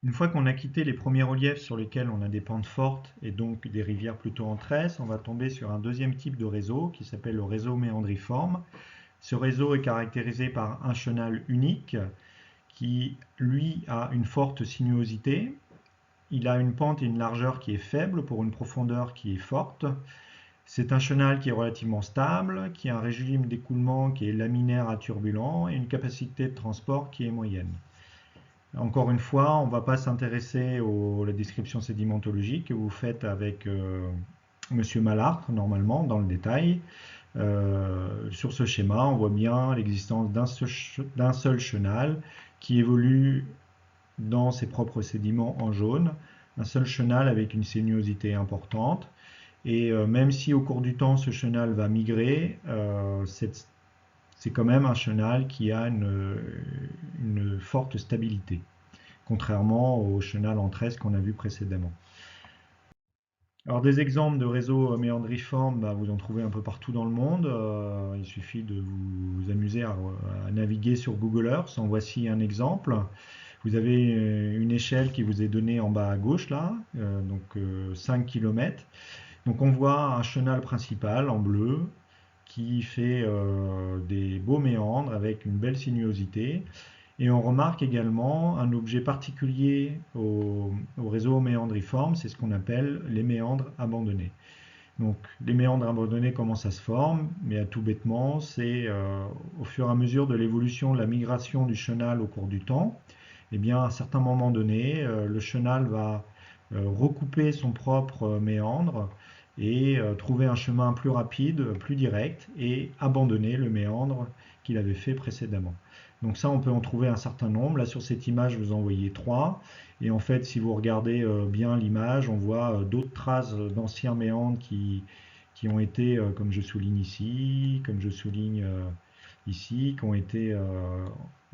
Une fois qu'on a quitté les premiers reliefs sur lesquels on a des pentes fortes et donc des rivières plutôt en tresse, on va tomber sur un deuxième type de réseau qui s'appelle le réseau méandriforme. Ce réseau est caractérisé par un chenal unique qui, lui, a une forte sinuosité. Il a une pente et une largeur qui est faible pour une profondeur qui est forte. C'est un chenal qui est relativement stable, qui a un régime d'écoulement qui est laminaire à turbulent et une capacité de transport qui est moyenne. Encore une fois, on ne va pas s'intéresser à la description sédimentologique que vous faites avec Monsieur Mallard, normalement, dans le détail. Sur ce schéma, on voit bien l'existence d'un seul chenal qui évolue dans ses propres sédiments en jaune, un seul chenal avec une sinuosité importante. Et même si au cours du temps ce chenal va migrer, c'est quand même un chenal qui a une forte stabilité, contrairement au chenal en tresse qu'on a vu précédemment. Alors des exemples de réseaux méandriformes, bah, vous en trouvez un peu partout dans le monde. Il suffit de vous amuser à naviguer sur Google Earth. En voici un exemple. Vous avez une échelle qui vous est donnée en bas à gauche là, donc 5 km. Donc on voit un chenal principal en bleu qui fait des beaux méandres avec une belle sinuosité. Et on remarque également un objet particulier au réseau méandriforme, c'est ce qu'on appelle les méandres abandonnés. Donc les méandres abandonnés, comment ça se forme? Mais à tout bêtement, c'est au fur et à mesure de l'évolution de la migration du chenal au cours du temps, et bien à un certain moment donné, le chenal va recouper son propre méandre et trouver un chemin plus rapide, plus direct, et abandonner le méandre qu'il avait fait précédemment. Donc ça, on peut en trouver un certain nombre. Là, sur cette image, vous en voyez trois. Et en fait, si vous regardez bien l'image, on voit d'autres traces d'anciens méandres qui ont été, comme je souligne ici, comme je souligne ici, qui ont été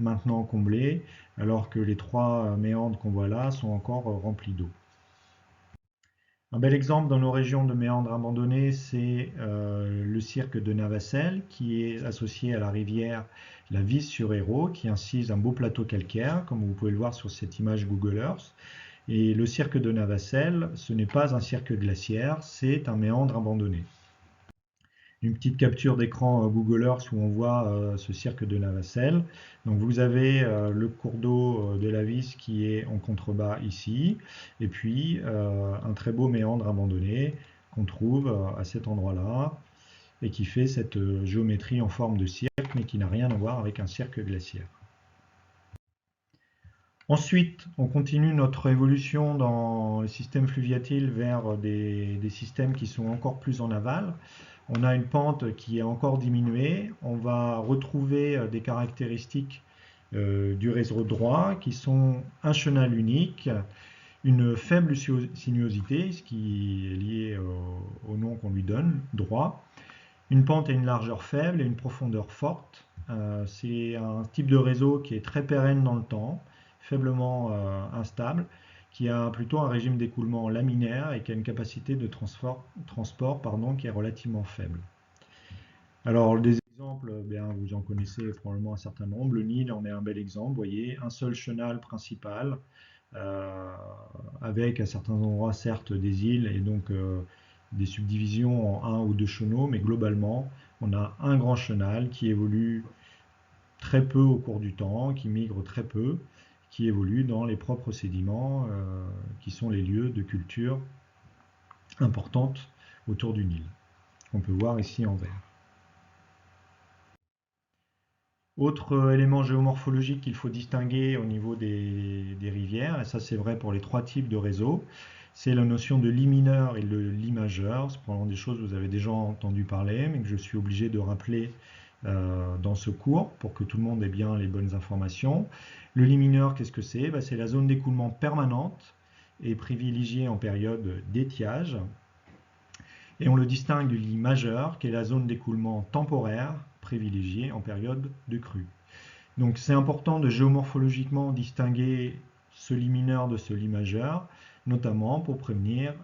maintenant comblés, alors que les trois méandres qu'on voit là sont encore remplis d'eau. Un bel exemple dans nos régions de méandres abandonnés, c'est le cirque de Navacelles, qui est associé à la rivière la Vise-sur-Hérault, qui incise un beau plateau calcaire, comme vous pouvez le voir sur cette image Google Earth. Et le cirque de Navacelles, ce n'est pas un cirque glaciaire, c'est un méandre abandonné. Une petite capture d'écran Google Earth où on voit ce cirque de Navacelles. Donc vous avez le cours d'eau de la Visse qui est en contrebas ici, et puis un très beau méandre abandonné qu'on trouve à cet endroit-là, et qui fait cette géométrie en forme de cirque, mais qui n'a rien à voir avec un cirque glaciaire. Ensuite, on continue notre évolution dans le système fluviatile vers des systèmes qui sont encore plus en aval. On a une pente qui est encore diminuée. On va retrouver des caractéristiques du réseau droit qui sont un chenal unique, une faible sinuosité, ce qui est lié au nom qu'on lui donne, droit, une pente et une largeur faible et une profondeur forte. C'est un type de réseau qui est très pérenne dans le temps, faiblement instable, qui a plutôt un régime d'écoulement laminaire et qui a une capacité de transport qui est relativement faible. Alors des exemples, bien, vous en connaissez probablement un certain nombre. Le Nil en est un bel exemple. Vous voyez, un seul chenal principal, euh, avec à certains endroits certes des îles et donc des subdivisions en un ou deux chenaux, mais globalement, on a un grand chenal qui évolue très peu au cours du temps, qui migre très peu, qui évolue dans les propres sédiments, qui sont les lieux de culture importantes autour du Nil, qu'on peut voir ici en vert. Autre élément géomorphologique qu'il faut distinguer au niveau des rivières, et ça c'est vrai pour les trois types de réseaux, c'est la notion de lit mineur et le lit majeur. C'est probablement des choses que vous avez déjà entendu parler, mais que je suis obligé de rappeler dans ce cours pour que tout le monde ait bien les bonnes informations. Le lit mineur, qu'est-ce que c'est? C'est la zone d'écoulement permanente et privilégiée en période d'étiage. Et on le distingue du lit majeur, qui est la zone d'écoulement temporaire privilégiée en période de crue. Donc c'est important de géomorphologiquement distinguer ce lit mineur de ce lit majeur, notamment pour prévenir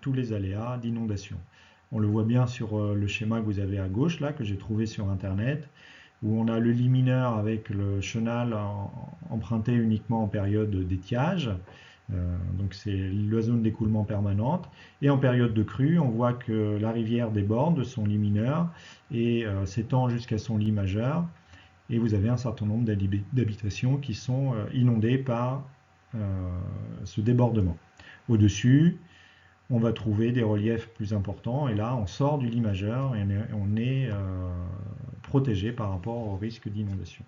tous les aléas d'inondation. On le voit bien sur le schéma que vous avez à gauche, là, que j'ai trouvé sur Internet, où on a le lit mineur avec le chenal emprunté uniquement en période d'étiage, Donc c'est la zone d'écoulement permanente. Et en période de crue, on voit que la rivière déborde de son lit mineur et s'étend jusqu'à son lit majeur. Et vous avez un certain nombre d'habitations qui sont inondées par ce débordement. Au-dessus, on va trouver des reliefs plus importants, et là on sort du lit majeur et on est protégé par rapport au risque d'inondation.